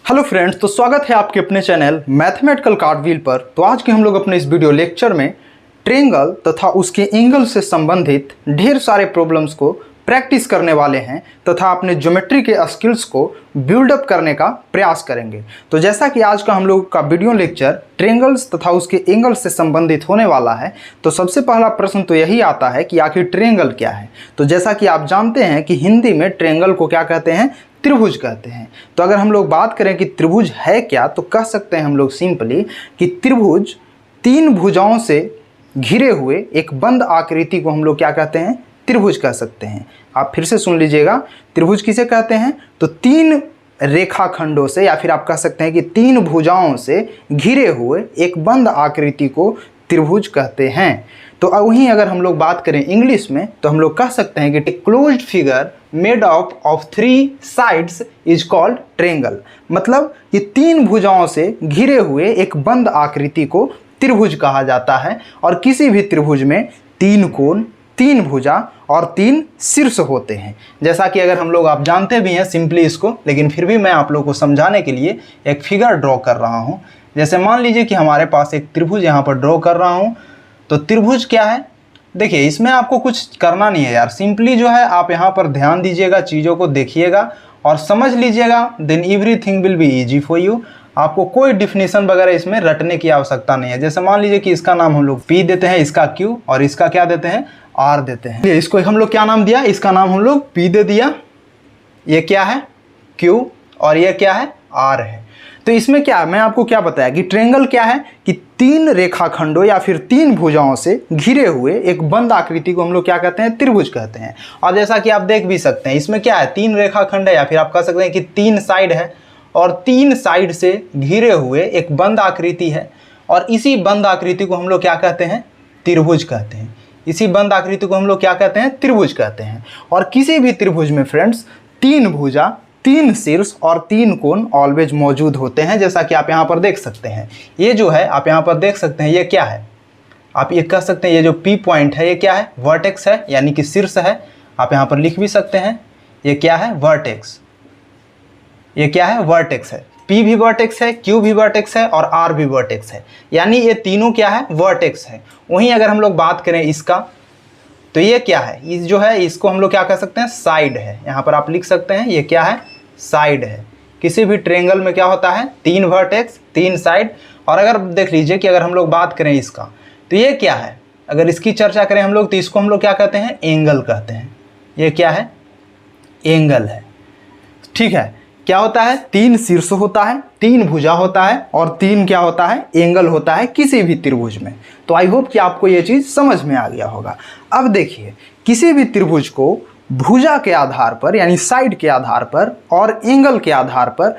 Hello friends, तो स्वागत है आपके अपने चैनल मैथमेटिकल कार्डव्हील पर। तो आज के हम लोग अपने इस वीडियो लेक्चर में ट्रायंगल तथा उसके एंगल से संबंधित ढेर सारे प्रॉब्लम्स को प्रैक्टिस करने वाले हैं तथा अपने ज्योमेट्री के स्किल्स को बिल्डअप करने का प्रयास करेंगे। तो जैसा कि आज का हम लोग का वीडियो लेक्चर ट्रायंगल्स तथा उसके एंगल से संबंधित होने वाला है, तो सबसे पहला प्रश्न तो यही आता है कि आखिर ट्रायंगल क्या है। तो जैसा कि आप जानते हैं कि हिंदी में ट्रायंगल को क्या कहते हैं, त्रिभुज कहते हैं। तो अगर हम लोग बात करें कि त्रिभुज है क्या, तो कह सकते हैं हम लोग सिंपली कि त्रिभुज तीन भुजाओं से घिरे हुए एक बंद आकृति को हम लोग क्या कहते हैं, त्रिभुज कह सकते हैं। आप फिर से सुन लीजिएगा, त्रिभुज किसे कहते हैं, तो तीन रेखाखंडों से या फिर आप कह सकते हैं कि तीन भुजाओं से घिरे हुए एक बंद आकृति को त्रिभुज कहते हैं। तो वहीं अगर हम लोग बात करें इंग्लिश में, तो हम लोग कह सकते हैं कि closed figure made up of three sides is called triangle. मतलब कि तीन भुजाओं से घिरे हुए एक बंद आकृति को त्रिभुज कहा जाता है। और किसी भी त्रिभुज में तीन कोण, तीन भुजा और तीन शीर्ष होते हैं। जैसा कि अगर हम लोग, आप जानते भी हैं सिंपली इसको, लेकिन फिर भी मैं आप लोगों को समझाने के लिए एक फिगर ड्रॉ कर रहा हूँ। जैसे मान लीजिए कि हमारे पास एक त्रिभुज यहाँ पर ड्रॉ कर रहा हूँ। तो त्रिभुज क्या है, देखिए इसमें आपको कुछ करना नहीं है यार, सिंपली जो है आप यहाँ पर ध्यान दीजिएगा, चीज़ों को देखिएगा और समझ लीजिएगा, then everything will be easy for you. आपको कोई डिफिनेशन वगैरह इसमें रटने की आवश्यकता नहीं है। जैसे मान लीजिए कि इसका नाम हम लोग P देते हैं, इसका Q और इसका क्या देते हैं, R देते हैं। इसको हम लोग क्या नाम दिया, इसका नाम हम लोग P दे दिया, ये क्या है Q और ये क्या है R है। तो इसमें क्या, मैं आपको क्या बताया कि ट्रायंगल क्या है कि तीन रेखाखंडों या फिर तीन भुजाओं से घिरे हुए एक बंद आकृति को हम लोग क्या कहते हैं, त्रिभुज कहते हैं। और जैसा कि आप देख भी सकते हैं, इसमें क्या है, तीन रेखाखंड है या फिर आप कह सकते हैं कि तीन साइड है और तीन साइड से घिरे हुए एक बंद आकृति है। और इसी बंद आकृति को हम लोग क्या कहते हैं, त्रिभुज कहते हैं। इसी बंद आकृति को हम लोग क्या कहते हैं, त्रिभुज कहते हैं। और किसी भी त्रिभुज में फ्रेंड्स तीन भुजा, तीन शीर्ष और तीन कोण ऑलवेज मौजूद होते हैं। जैसा कि आप यहाँ पर देख सकते हैं, ये जो है आप यहाँ पर देख सकते हैं, ये क्या है, आप ये कह सकते हैं ये जो P पॉइंट है ये क्या है, वर्टेक्स है, यानी कि शीर्ष है। आप यहाँ पर लिख भी सकते हैं, ये क्या है, वर्टेक्स। ये क्या है, वर्टेक्स है। P भी वर्टेक्स है, Q भी वर्टेक्स है और R भी वर्टेक्स है, यानी ये तीनों क्या है, वर्टेक्स है। वहीं अगर हम लोग बात करें इसका, तो ये क्या है, ये जो है इसको हम लोग क्या कह सकते हैं, साइड है। यहाँ पर आप लिख सकते हैं ये क्या है, साइड है। किसी भी ट्रायंगल में क्या होता है, तीन वर्टेक्स, तीन साइड। और अगर देख लीजिए कि अगर हम लोग बात करें इसका, तो ये क्या है, अगर इसकी चर्चा करें हम लोग, तो इसको हम लोग क्या कहते हैं, एंगल कहते हैं। ये क्या है, एंगल है। ठीक है, क्या होता है, तीन शीर्ष होता है, तीन भुजा होता है और तीन क्या होता है, एंगल होता है किसी भी त्रिभुज में। तो आई होप कि आपको ये चीज़ समझ में आ गया होगा। अब देखिए, किसी भी त्रिभुज को भुजा के आधार पर यानी साइड के आधार पर और एंगल के आधार पर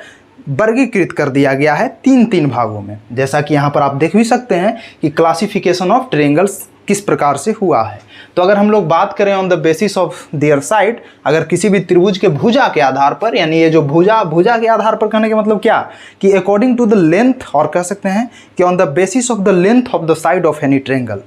वर्गीकृत कर दिया गया है तीन तीन भागों में। जैसा कि यहाँ पर आप देख भी सकते हैं कि क्लासिफिकेशन ऑफ ट्रायंगल्स किस प्रकार से हुआ है। तो अगर हम लोग बात करें on the basis of their side, अगर किसी भी त्रिभुज के भुजा के आधार पर, यानी ये जो भुजा के आधार पर कहने का मतलब क्या, कि अकॉर्डिंग टू द लेंथ, और कह सकते हैं कि on the basis of the length of the side of any triangle.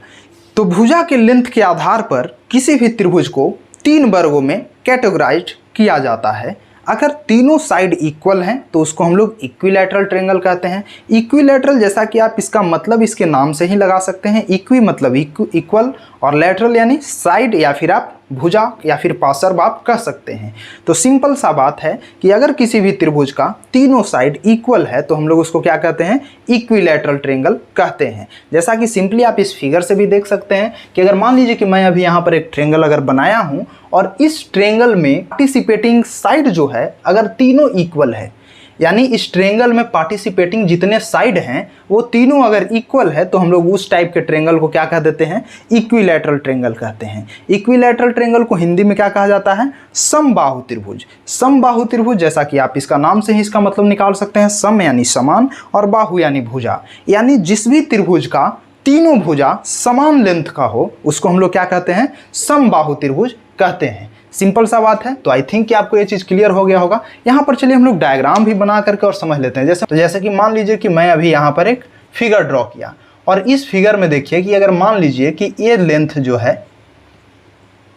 तो भुजा के लेंथ के आधार पर किसी भी त्रिभुज को तीन वर्गों में कैटेगराइज किया जाता है। अगर तीनों साइड इक्वल हैं तो उसको हम लोग इक्विलैटरल ट्रायंगल कहते हैं। इक्विलैटरल, जैसा कि आप इसका मतलब इसके नाम से ही लगा सकते हैं, इक्वी मतलब इक्वल और लैटरल यानी साइड या फिर आप भुजा या फिर पार्श्व आप कह सकते हैं। तो सिंपल सा बात है कि अगर किसी भी त्रिभुज का तीनों साइड इक्वल है तो हम लोग उसको क्या कहते हैं, इक्विलैटरल ट्रायंगल कहते हैं। जैसा कि सिंपली आप इस फिगर से भी देख सकते हैं कि अगर मान लीजिए कि मैं अभी यहाँ पर एक ट्रायंगल अगर बनाया हूँ और इस ट्रायंगल में पार्टिसिपेटिंग साइड जो है अगर तीनों इक्वल है, यानी इस ट्रायंगल में पार्टिसिपेटिंग जितने साइड हैं वो तीनों अगर इक्वल है, तो हम लोग उस टाइप के ट्रायंगल को क्या कह देते हैं, इक्विलैटरल ट्रायंगल कहते हैं। इक्विलैटरल ट्रायंगल को हिंदी में क्या कहा जाता है, समबाहु त्रिभुज। समबाहु त्रिभुज, जैसा कि आप इसका नाम से ही इसका मतलब निकाल सकते हैं, सम यानी समान और बाहु यानी भुजा, यानी जिस भी त्रिभुज का तीनों भुजा समान लेंथ का हो उसको हम लोग क्या कहते हैं, समबाहु त्रिभुज कहते हैं। सिंपल सा बात है। तो आई थिंक कि आपको ये चीज़ क्लियर हो गया होगा। यहाँ पर चलिए हम लोग डायग्राम भी बना करके और समझ लेते हैं। जैसे कि मान लीजिए कि मैं अभी यहाँ पर एक फिगर ड्रॉ किया और इस फिगर में देखिए कि अगर मान लीजिए कि ये लेंथ जो है,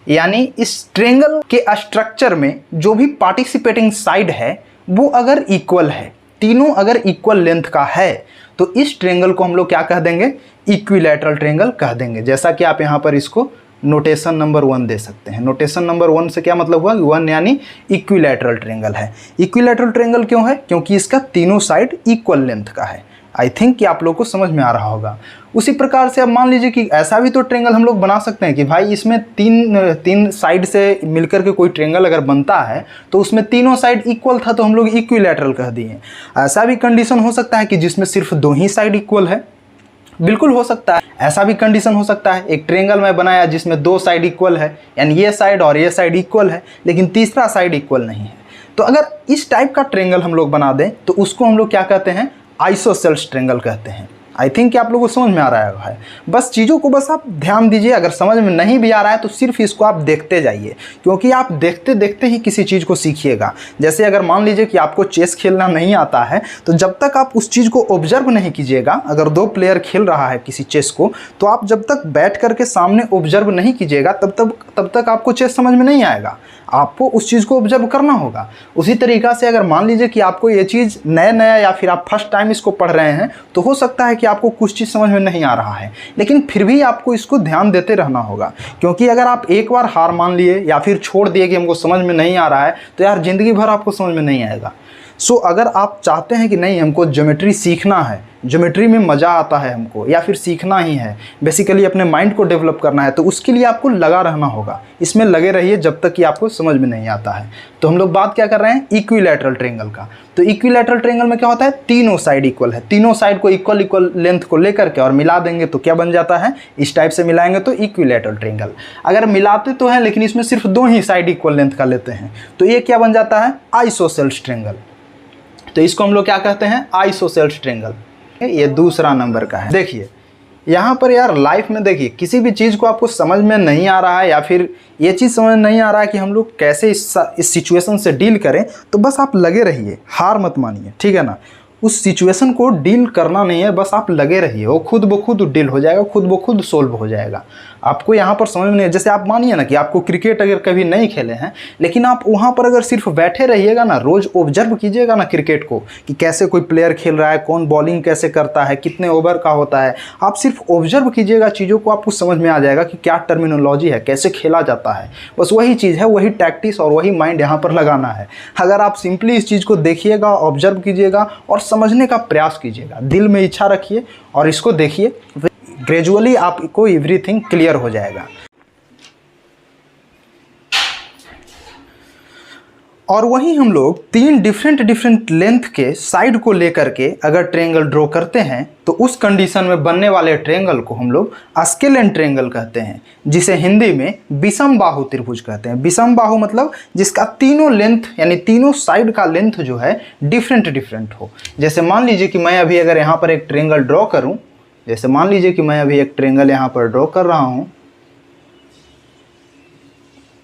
यानी इस ट्रायंगल के स्ट्रक्चर में जो भी पार्टिसिपेटिंग साइड है वो अगर इक्वल है, तीनों अगर इक्वल लेंथ का है तो इस ट्रेंगल को हम लोग क्या कह देंगे, इक्विलैटरल ट्रेंगल कह देंगे। जैसा कि आप यहाँ पर इसको नोटेशन नंबर 1 दे सकते हैं। नोटेशन नंबर 1 से क्या मतलब हुआ, 1 यानी इक्विलैटरल ट्रेंगल है। इक्विलैटरल ट्रेंगल क्यों है, क्योंकि इसका तीनों साइड इक्वल लेंथ का है। आई थिंक कि आप लोग को समझ में आ रहा होगा। उसी प्रकार से अब मान लीजिए कि ऐसा भी तो ट्रेंगल हम लोग बना सकते हैं कि भाई इसमें तीन साइड से मिलकर के कोई ट्रेंगल अगर बनता है तो उसमें तीनों साइड इक्वल था तो हम लोग इक्विलैटरल कह दिए। ऐसा भी कंडीशन हो सकता है कि जिसमें सिर्फ 2 ही साइड इक्वल है, बिल्कुल हो सकता है। ऐसा भी कंडीशन हो सकता है, एक ट्रेंगल मैं बनाया जिसमें 2 साइड इक्वल है, यानी ये साइड और ये साइड इक्वल है, लेकिन तीसरा साइड इक्वल नहीं है। तो अगर इस टाइप का ट्रेंगल हम लोग बना दें तो उसको हम लोग क्या कहते हैं, आइसोसेल्स ट्रेंगल कहते हैं। आई थिंक कि आप लोगों को समझ में आ रहा है। बस चीज़ों को बस आप ध्यान दीजिए, अगर समझ में नहीं भी आ रहा है तो सिर्फ इसको आप देखते जाइए, क्योंकि आप देखते देखते ही किसी चीज़ को सीखिएगा। जैसे अगर मान लीजिए कि आपको चेस खेलना नहीं आता है तो जब तक आप उस चीज़ को ऑब्जर्व नहीं कीजिएगा, अगर 2 प्लेयर खेल रहा है किसी चेस को, तो आप जब तक बैठ करके सामने ऑब्जर्व नहीं कीजिएगा तब तक आपको चेस समझ में नहीं आएगा। आपको उस चीज़ को ऑब्जर्व करना होगा। उसी तरीक़ा से अगर मान लीजिए कि आपको ये चीज़ नया या फिर आप फर्स्ट टाइम इसको पढ़ रहे हैं तो हो सकता है कि आपको कुछ चीज़ समझ में नहीं आ रहा है, लेकिन फिर भी आपको इसको ध्यान देते रहना होगा। क्योंकि अगर आप एक बार हार मान लिए या फिर छोड़ दिए कि हमको समझ में नहीं आ रहा है तो यार ज़िंदगी भर आपको समझ में नहीं आएगा। सो अगर आप चाहते हैं कि नहीं हमको ज्योमेट्री सीखना है, ज्योमेट्री में मज़ा आता है हमको, या फिर सीखना ही है, बेसिकली अपने माइंड को डेवलप करना है, तो उसके लिए आपको लगा रहना होगा। इसमें लगे रहिए जब तक कि आपको समझ में नहीं आता है। तो हम लोग बात क्या कर रहे हैं, इक्विलैटरल ट्रेंगल का। तो इक्विलैटरल ट्रेंगल में क्या होता है, तीनों साइड इक्वल है, तीनों साइड को इक्वल लेंथ को लेकर के और मिला देंगे तो क्या बन जाता है, इस टाइप से मिलाएंगे तो इक्विलैटरल ट्रेंगल। अगर मिलाते तो हैं लेकिन इसमें सिर्फ 2 ही साइड इक्वल लेंथ का लेते हैं तो ये क्या बन जाता है, आइसोसेल्स ट्रेंगल। तो इसको हम लोग क्या कहते हैं, आइसोसेल्स ट्रेंगल। ये दूसरा नंबर का है। देखिए यहाँ पर यार लाइफ में देखिए किसी भी चीज़ को आपको समझ में नहीं आ रहा है या फिर ये चीज़ समझ नहीं आ रहा है कि हम लोग कैसे इस सिचुएशन से डील करें, तो बस आप लगे रहिए, हार मत मानिए, ठीक है ना। उस सिचुएशन को डील करना नहीं है, बस आप लगे रहिए, वो खुद ब खुद डील हो जाएगा, खुद ब खुद सोल्व हो जाएगा। आपको यहाँ पर समझ में नहीं है, जैसे आप मानिए ना कि आपको क्रिकेट अगर कभी नहीं खेले हैं, लेकिन आप वहाँ पर अगर सिर्फ बैठे रहिएगा ना, रोज़ ऑब्जर्व कीजिएगा ना क्रिकेट को कि कैसे कोई प्लेयर खेल रहा है, कौन बॉलिंग कैसे करता है, कितने ओवर का होता है, आप सिर्फ ऑब्जर्व कीजिएगा चीज़ों को, आपको समझ में आ जाएगा कि क्या टर्मिनोलॉजी है, कैसे खेला जाता है। बस वही चीज़ है, वही टैक्टिस और वही माइंड यहाँ पर लगाना है। अगर आप सिंपली इस चीज़ को देखिएगा, ऑब्जर्व कीजिएगा और समझने का प्रयास कीजिएगा, दिल में इच्छा रखिए और इसको देखिए, ग्रेजुअली आपको एवरीथिंग क्लियर हो जाएगा। और वहीं हम लोग 3 डिफरेंट लेंथ के साइड को लेकर के अगर ट्रायंगल ड्रॉ करते हैं तो उस कंडीशन में बनने वाले ट्रायंगल को हम लोग स्केलेन ट्रायंगल कहते हैं, जिसे हिंदी में विषम बाहु त्रिभुज कहते हैं। विषम बाहु मतलब जिसका तीनों लेंथ यानी तीनों साइड का लेंथ जो है डिफरेंट हो। जैसे मान लीजिए कि मैं अभी अगर यहाँ पर एक ट्रायंगल ड्रॉ करूँ, जैसे मान लीजिए कि मैं अभी एक ट्रायंगल यहाँ पर ड्रॉ कर रहा हूँ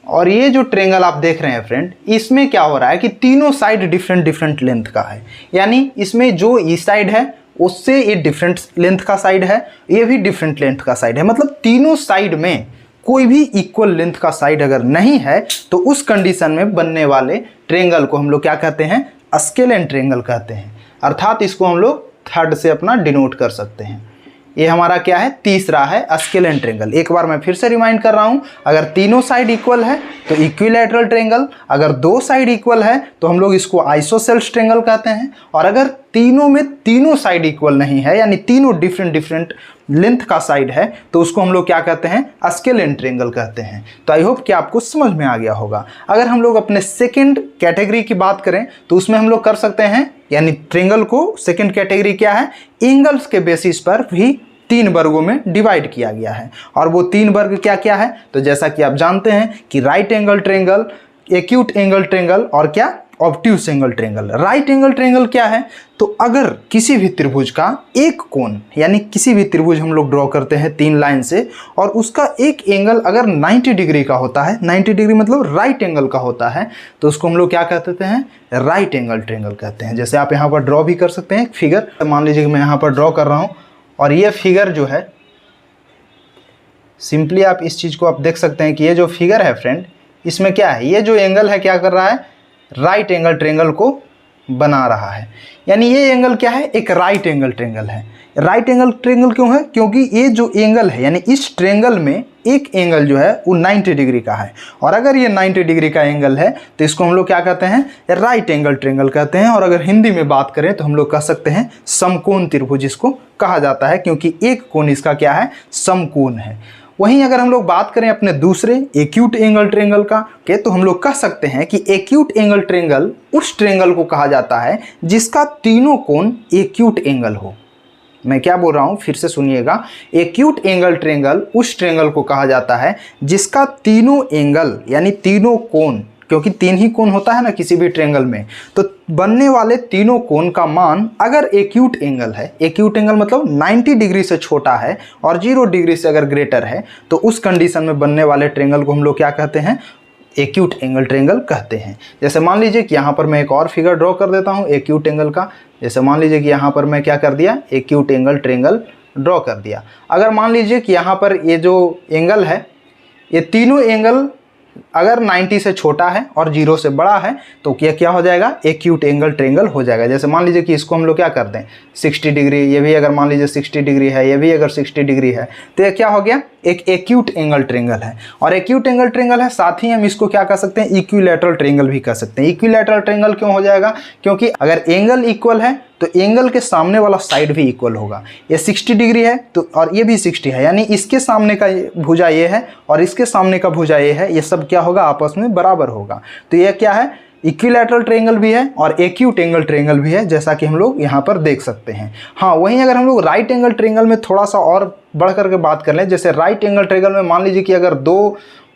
और ये जो ट्रायंगल आप देख रहे हैं फ्रेंड, इसमें क्या हो रहा है कि तीनों साइड डिफरेंट लेंथ का है। यानी इसमें जो ये साइड है उससे ये डिफरेंट लेंथ का साइड है, ये भी डिफरेंट लेंथ का साइड है। मतलब तीनों साइड में कोई भी इक्वल लेंथ का साइड अगर नहीं है तो उस कंडीशन में बनने वाले ट्रायंगल को हम लोग क्या कहते हैं, स्केलेन ट्रायंगल कहते हैं। अर्थात इसको हम लोग थर्ड से अपना डिनोट कर सकते हैं। ये हमारा क्या है, तीसरा है स्केलेन ट्रायंगल। एक बार मैं फिर से रिमाइंड कर रहा हूँ, अगर तीनों साइड इक्वल है तो इक्विलैटरल ट्रायंगल, अगर 2 साइड इक्वल है तो हम लोग इसको आइसोसेल्स ट्रायंगल कहते हैं, और अगर तीनों में तीनों साइड इक्वल नहीं है यानी तीनों डिफरेंट लेंथ का साइड है तो उसको हम लोग क्या कहते हैं, स्केलेन ट्रायंगल कहते हैं। तो आई होप कि आपको समझ में आ गया होगा। अगर हम लोग अपने सेकंड कैटेगरी की बात करें तो उसमें हम लोग कर सकते हैं, यानी ट्रायंगल को सेकंड कैटेगरी क्या है, एंगल्स के बेसिस पर भी 3 वर्गों में डिवाइड किया गया है। और वो 3 वर्ग क्या क्या है, तो जैसा कि आप जानते हैं कि right angle triangle, acute angle triangle और क्या, obtuse angle triangle. Right angle triangle क्या है, तो अगर किसी भी त्रिभुज का एक कोण, यानी किसी भी त्रिभुज हम लोग ड्रॉ करते हैं 3 लाइन से और उसका एक एंगल अगर 90 डिग्री का होता है, 90 डिग्री मतलब राइट एंगल का होता है, तो उसको हम लोग क्या कहते हैं, राइट एंगल ट्रायंगल कहते हैं। जैसे आप यहाँ पर ड्रॉ भी कर सकते हैं फिगर, मान लीजिए कि मैं यहाँ पर ड्रॉ कर रहा हूँ और ये फिगर जो है, सिंपली आप इस चीज़ को आप देख सकते हैं कि ये जो फिगर है फ्रेंड, इसमें क्या है, ये जो एंगल है क्या कर रहा है, राइट एंगल ट्रायंगल को बना रहा है। यानी ये एंगल क्या है, एक राइट एंगल ट्रेंगल है। राइट एंगल ट्रेंगल क्यों है, क्योंकि ये जो एंगल है यानी इस ट्रेंगल में एक एंगल जो है वो 90 डिग्री का है, और अगर ये 90 डिग्री का एंगल है तो इसको हम लोग क्या कहते हैं, राइट एंगल ट्रेंगल कहते हैं। और अगर हिंदी में बात करें तो हम लोग कह सकते हैं समकोण त्रिभुज इसको कहा जाता है, क्योंकि एक कोण इसका क्या है, समकोण है। वहीं अगर हम लोग बात करें अपने दूसरे एक्यूट एंगल ट्रेंगल का के, तो हम लोग कह सकते हैं कि एक्यूट एंगल ट्रेंगल उस ट्रेंगल को कहा जाता है जिसका तीनों कोण एक्यूट एंगल हो। मैं क्या बोल रहा हूं, फिर से सुनिएगा। एक्यूट एंगल ट्रेंगल उस ट्रेंगल को कहा जाता है जिसका तीनों एंगल यानी तीनों कोण, क्योंकि तीन ही कोण होता है ना किसी भी ट्रेंगल में, तो बनने वाले तीनों कोण का मान अगर एक्यूट एंगल है, एक्यूट एंगल मतलब 90 डिग्री से छोटा है और 0 डिग्री से अगर ग्रेटर है, तो उस कंडीशन में बनने वाले ट्रेंगल को हम लोग क्या कहते हैं, एक्यूट एंगल ट्रेंगल कहते हैं। जैसे मान लीजिए कि यहाँ पर मैं एक और फिगर ड्रॉ कर देता हूँ एक्यूट एंगल का। जैसे मान लीजिए कि यहाँ पर मैं क्या कर दिया, एक्यूट एंगल ट्रेंगल ड्रॉ कर दिया। अगर मान लीजिए कि यहाँ पर ये जो एंगल है, ये तीनों एंगल अगर 90 से छोटा है और 0 से बड़ा है, तो क्या हो जाएगा, एक्यूट एंगल ट्रेंगल हो जाएगा। जैसे मान लीजिए कि इसको हम लोग क्या कर दें 60 डिग्री, ये भी अगर मान लीजिए 60 डिग्री है, ये भी अगर 60 डिग्री है, तो ये क्या हो गया, एक एक्यूट एंगल ट्रेंगल है। और एक्यूट एंगल ट्रेंगल है, साथ ही हम इसको क्या कह सकते हैं, इक्विलैटरल ट्रेंगल भी कह सकते हैं। इक्विलैटरल ट्रेंगल क्यों हो जाएगा, क्योंकि अगर एंगल इक्वल है तो एंगल के सामने वाला साइड भी इक्वल होगा। ये 60 डिग्री है तो और ये भी 60 है, यानी इसके सामने का भुजा ये है और इसके सामने का भुजा ये है, ये सब क्या होगा, आपस में बराबर होगा। तो ये क्या है, इक्विलैटरल ट्रेंगल भी है और एक्यूट एंगल ट्रेंगल भी है, जैसा कि हम लोग यहाँ पर देख सकते हैं। हाँ, वहीं अगर हम लोग राइट एंगल ट्रेंगल में थोड़ा सा और बढ़ करके बात कर लें, जैसे राइट एंगल ट्रेंगल में मान लीजिए कि अगर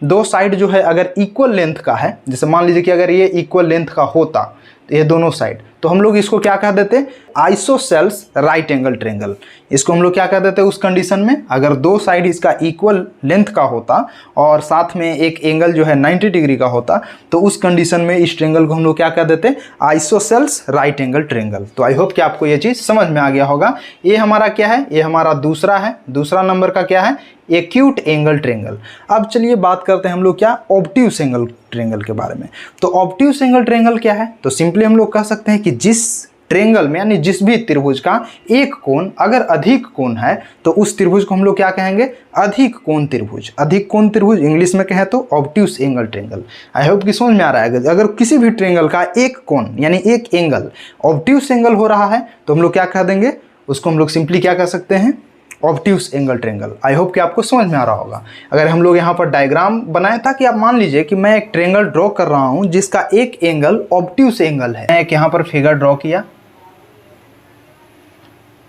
दो साइड जो है अगर इक्वल लेंथ का है, जैसे मान लीजिए कि अगर ये इक्वल लेंथ का होता ये दोनों साइड, तो हम लोग इसको क्या कह देते, आइसोसेल्स राइट एंगल ट्रेंगल। इसको हम लोग क्या कह देते उस कंडीशन में, अगर दो साइड इसका इक्वल लेंथ का होता और साथ में एक एंगल जो है 90 डिग्री का होता, तो उस कंडीशन में इस ट्रेंगल को हम लोग क्या कह देते, आइसोसेल्स राइट एंगल ट्रेंगल। तो आई होप कि आपको ये चीज़ समझ में आ गया होगा। ये हमारा क्या है, ये हमारा दूसरा है, दूसरा नंबर का क्या है, एक्यूट एंगल ट्रेंगल। अब चलिए बात करते हैं हम लोग क्या, ऑब्ट्यूस एंगल ट्रेंगल के बारे में। तो ऑब्ट्यूस एंगल ट्रेंगल क्या है, तो सिंपली हम लोग कह सकते हैं कि जिस ट्रेंगल में यानी जिस भी त्रिभुज का एक कोण अगर अधिक कोण है, तो उस त्रिभुज को हम लोग क्या कहेंगे, अधिक कोण त्रिभुज। अधिक कोण त्रिभुज इंग्लिश में कहें तो obtuse angle triangle. I hope कि समझ में आ रहा है। अगर किसी भी ट्रेंगल का एक कोण यानी एक एंगल ऑब्ट्यूस एंगल हो रहा है, तो हम लोग क्या कह देंगे, उसको हम लोग सिंपली क्या कह सकते हैं, obtuse angle triangle. I hope कि आपको समझ में आ रहा होगा। अगर हम लोग यहाँ पर डायग्राम बनाए था कि आप मान लीजिए कि मैं एक ट्रेंगल ड्रॉ कर रहा हूँ जिसका एक एंगल ऑब्ट्यूस एंगल है। मैं एक यहाँ पर फिगर ड्रॉ किया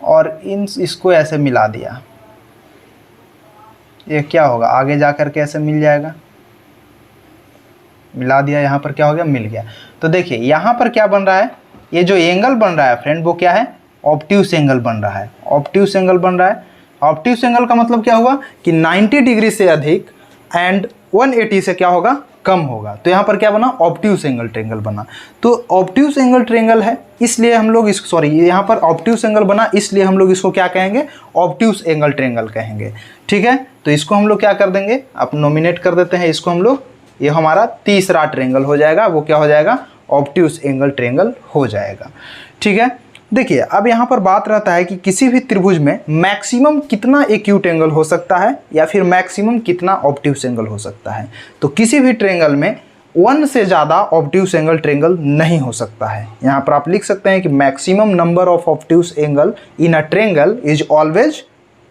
और इसको ऐसे मिला दिया, ये क्या होगा, आगे जा कर के ऐसे मिल जाएगा, मिला दिया, यहाँ पर क्या हो गया, मिल गया। तो देखिए यहाँ पर क्या बन रहा है, ये जो एंगल बन रहा है फ्रेंड, वो क्या है, ऑब्ट्यूस एंगल बन रहा है। ऑब्ट्यूस एंगल बन रहा है। ऑब्ट्यूस एंगल का मतलब क्या हुआ कि 90 डिग्री से अधिक एंड 180 से क्या होगा, कम होगा। तो यहाँ पर क्या बना, ऑब्ट्यूस एंगल ट्रेंगल बना। तो ऑब्ट्यूस एंगल ट्रेंगल है, इसलिए हम लोग इस यहाँ पर ऑब्ट्यूस एंगल बना, इसलिए हम लोग इसको क्या कहेंगे, ऑब्ट्यूस एंगल ट्रेंगल कहेंगे। ठीक है, तो इसको हम लोग क्या कर देंगे, आप नॉमिनेट कर देते हैं इसको हम लोग, ये हमारा तीसरा ट्रेंगल हो जाएगा। वो क्या हो जाएगा, ऑब्ट्यूस एंगल ट्रेंगल हो जाएगा। ठीक है, देखिए अब यहाँ पर बात रहता है कि किसी भी त्रिभुज में मैक्सिमम कितना एक्यूट एंगल हो सकता है या फिर मैक्सिमम कितना ऑब्ट्यूस एंगल हो सकता है। तो किसी भी ट्रेंगल में 1 से ज़्यादा ऑब्ट्यूस एंगल ट्रेंगल नहीं हो सकता है। यहाँ पर आप लिख सकते हैं कि maximum number of obtuse angle in a triangle is always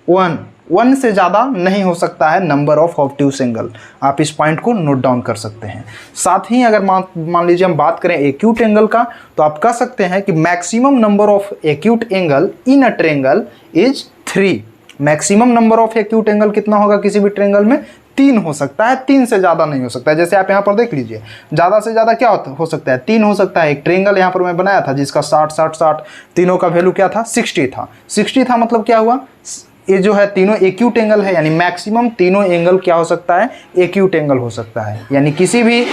1 से ज़्यादा नहीं हो सकता है नंबर ऑफ ऑब्ट्यूस एंगल। आप इस पॉइंट को नोट डाउन कर सकते हैं। साथ ही अगर मान लीजिए हम बात करें एक्यूट एंगल का, तो आप कह सकते हैं कि maximum number of acute angle in a triangle is 3। Maximum number of acute angle कितना होगा किसी भी ट्रेंगल में, 3 हो सकता है, 3 से ज़्यादा नहीं हो सकता है। जैसे आप यहाँ पर देख लीजिए, ज़्यादा से ज़्यादा क्या हो सकता है, 3 हो सकता है। एक ट्रेंगल यहाँ पर मैं बनाया था जिसका 60 तीनों का वैल्यू क्या था, 60 था। 60 था मतलब क्या हुआ, ये जो है तीनों एक्यूट एंगल है, यानी मैक्सिमम तीनों एंगल क्या हो सकता है, एक्यूट एंगल हो सकता है। यानी किसी भी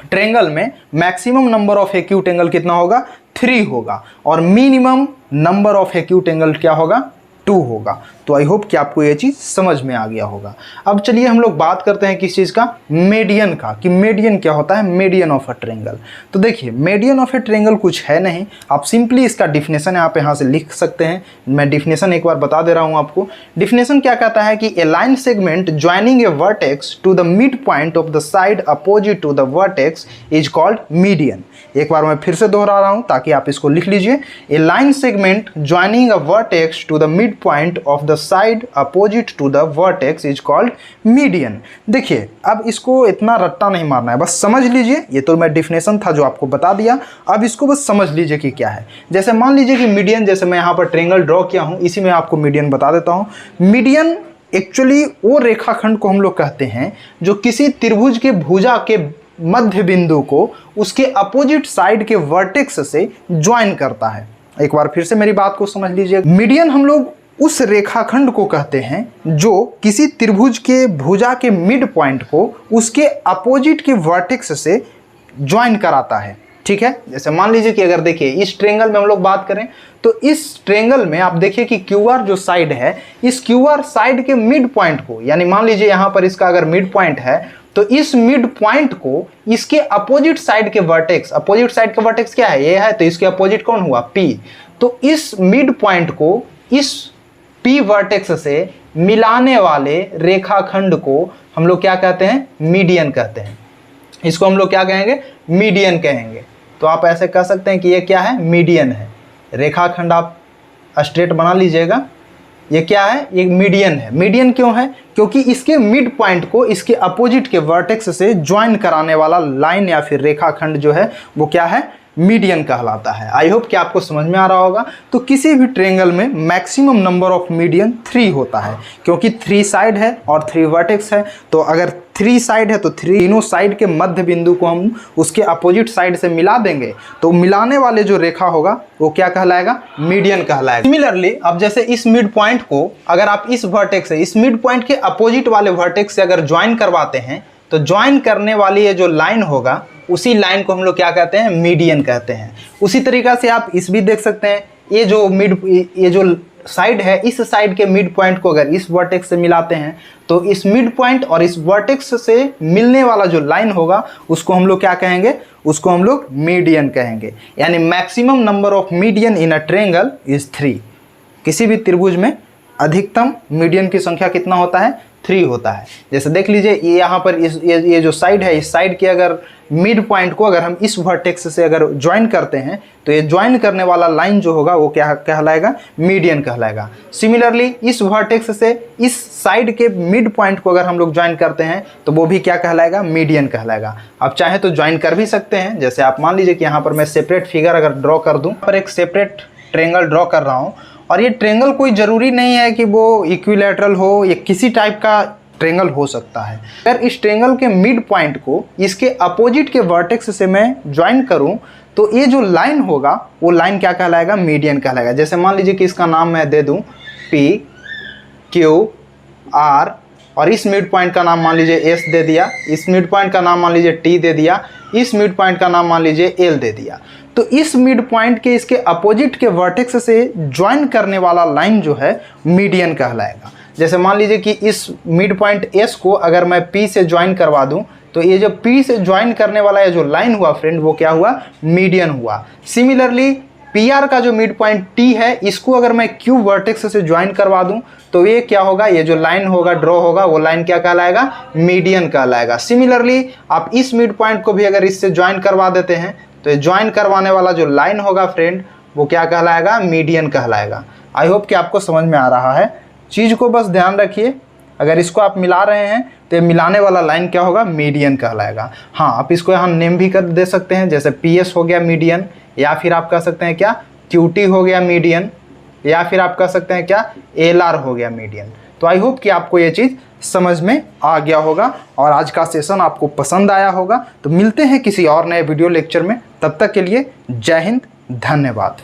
ट्रेंगल में maximum number of acute angle कितना होगा, 3 होगा, और minimum number of acute angle क्या होगा, 2 होगा। तो आई होप कि आपको ये चीज़ समझ में आ गया होगा। अब चलिए हम लोग बात करते हैं किस चीज़ का, मीडियन का, कि मीडियन क्या होता है, मीडियन ऑफ अ ट्रायंगल। तो देखिए मीडियन ऑफ ए ट्रायंगल कुछ है नहीं, आप सिंपली इसका डिफिनेशन आप यहाँ से लिख सकते हैं। मैं डिफिनेशन एक बार बता दे रहा हूँ आपको। डिफिनेशन क्या कहता है कि a line segment joining a vertex to the mid point of the side opposite to the vertex is called median. एक बार मैं फिर से दोहरा रहा हूँ ताकि आप इसको लिख लीजिए। A line segment joining a vertex to the mid point of the side opposite to the vertex is called median. देखिए अब इसको इतना रट्टा नहीं मारना है, बस समझ लीजिए। ये तो मैं डिफिनेशन था जो आपको बता दिया, अब इसको बस समझ लीजिए कि क्या है। जैसे मान लीजिए कि मीडियन, जैसे मैं यहाँ पर ट्रायंगल ड्रॉ किया हूँ, इसी में आपको मीडियन बता देता हूँ। मीडियन एक्चुअली वो रेखाखंड को हम लोग कहते हैं जो किसी त्रिभुज के भुजा के मध्य बिंदु को उसके अपोजिट साइड के वर्टेक्स से ज्वाइन करता है। एक बार फिर से मेरी बात को समझ लीजिए। मीडियन हम लोग उस रेखाखंड को कहते हैं जो किसी त्रिभुज के भुजा के मिड पॉइंट को उसके अपोजिट के वर्टेक्स से ज्वाइन कराता है। ठीक है, जैसे मान लीजिए कि अगर देखिए इस ट्रायंगल में हम लोग बात करें तो इस ट्रायंगल में आप देखिए कि क्यूआर जो साइड है, इस क्यूआर साइड के मिड पॉइंट को, यानी मान लीजिए यहाँ पर इसका अगर मिड पॉइंट है तो इस मिड पॉइंट को इसके अपोजिट साइड के वर्टेक्स, अपोजिट साइड का वर्टेक्स क्या है, ये है, तो इसके अपोजिट कौन हुआ, पी। तो इस मिड पॉइंट को इस पी वर्टेक्स से मिलाने वाले रेखाखंड को हम लोग क्या कहते हैं, मीडियन कहते हैं। इसको हम लोग क्या कहेंगे, मीडियन कहेंगे। तो आप ऐसे कह सकते हैं कि ये क्या है, मीडियन है। रेखाखंड आप स्ट्रेट बना लीजिएगा, ये क्या है, ये मीडियन है। मीडियन क्यों है, क्योंकि इसके मिड पॉइंट को इसके अपोजिट के वर्टेक्स से ज्वाइन कराने वाला लाइन या फिर रेखाखंड जो है वो क्या है, मीडियन कहलाता है। आई होप कि आपको समझ में आ रहा होगा। तो किसी भी ट्रायंगल में मैक्सिमम नंबर ऑफ मीडियन 3 होता है, क्योंकि 3 साइड है और 3 वर्टेक्स है। तो अगर 3 साइड है तो तीनों साइड के मध्य बिंदु को हम उसके अपोजिट साइड से मिला देंगे, तो मिलाने वाले जो रेखा होगा वो क्या कहलाएगा, मीडियन कहलाएगा। सिमिलरली अब जैसे इस मिड पॉइंट को अगर आप इस वर्टेक्स से, इस मिड पॉइंट के अपोजिट वाले वर्टेक्स से अगर ज्वाइन करवाते हैं तो ज्वाइन करने वाली ये जो लाइन होगा उसी लाइन को हम लोग क्या कहते हैं, मीडियन कहते हैं। उसी तरीक़ा से आप इस भी देख सकते हैं, ये जो साइड है, इस साइड के मिड पॉइंट को अगर इस वर्टेक्स से मिलाते हैं तो इस मिड पॉइंट और इस वर्टेक्स से मिलने वाला जो लाइन होगा उसको हम लोग क्या कहेंगे, उसको हम लोग मीडियन कहेंगे। यानी maximum number of median in a triangle is 3। किसी भी त्रिभुज में अधिकतम मीडियन की संख्या कितना होता है, 3 होता है। जैसे देख लीजिए ये यहाँ पर ये जो साइड है, इस साइड के अगर मिड पॉइंट को अगर हम इस वर्टेक्स से अगर ज्वाइन करते हैं तो ये ज्वाइन करने वाला लाइन जो होगा वो क्या कहलाएगा, मीडियन कहलाएगा। सिमिलरली इस वर्टेक्स से इस साइड के मिड पॉइंट को अगर हम लोग ज्वाइन करते हैं तो वो भी क्या कहलाएगा, मीडियन कहलाएगा। आप चाहे तो ज्वाइन कर भी सकते हैं। जैसे आप मान लीजिए कि यहाँ पर मैं सेपरेट फिगर अगर ड्रॉ कर दूँ, पर एक सेपरेट ट्रायंगल ड्रॉ कर रहा हूँ, और ये ट्रायंगल कोई ज़रूरी नहीं है कि वो इक्विलैटरल हो, ये किसी टाइप का ट्रायंगल हो सकता है। अगर इस ट्रायंगल के मिड पॉइंट को इसके अपोजिट के वर्टेक्स से मैं ज्वाइन करूं तो ये जो लाइन होगा वो लाइन क्या कहलाएगा, मीडियन कहलाएगा। जैसे मान लीजिए कि इसका नाम मैं दे दूं पी क्यू आर, और इस मिड पॉइंट का नाम मान लीजिए एस दे दिया, इस मिड पॉइंट का नाम मान लीजिए टी दे दिया, इस मिड पॉइंट का नाम मान लीजिए एल दे दिया। तो इस मिड पॉइंट के इसके अपोजिट के वर्टेक्स से ज्वाइन करने वाला लाइन जो है मीडियन कहलाएगा। जैसे मान लीजिए कि इस मिड पॉइंट एस को अगर मैं पी से ज्वाइन करवा दूं तो ये जो पी से ज्वाइन करने वाला ये जो लाइन हुआ फ्रेंड वो क्या हुआ, मीडियन हुआ। सिमिलरली पी आर का जो मिड पॉइंट टी है, इसको अगर मैं क्यू वर्टेक्स से ज्वाइन करवा दूं तो ये क्या होगा, ये जो लाइन होगा ड्रॉ होगा वो लाइन क्या कहलाएगा, मीडियन कहलाएगा। सिमिलरली आप इस मिड पॉइंट को भी अगर इससे ज्वाइन करवा देते हैं तो ज्वाइन करवाने वाला जो लाइन होगा फ्रेंड वो क्या कहलाएगा, मीडियन कहलाएगा। आई होप कि आपको समझ में आ रहा है। चीज़ को बस ध्यान रखिए, अगर इसको आप मिला रहे हैं तो ये मिलाने वाला लाइन क्या होगा, मीडियन कहलाएगा। हाँ, आप इसको यहाँ नेम भी कर दे सकते हैं, जैसे पी एस हो गया मीडियन, या फिर आप कह सकते हैं क्या, क्यू टी हो गया मीडियन, या फिर आप कह सकते हैं क्या, एल आर हो गया मीडियन। तो आई होप कि आपको ये चीज़ समझ में आ गया होगा और आज का सेशन आपको पसंद आया होगा। तो मिलते हैं किसी और नए वीडियो लेक्चर में, तब तक के लिए जय हिंद, धन्यवाद।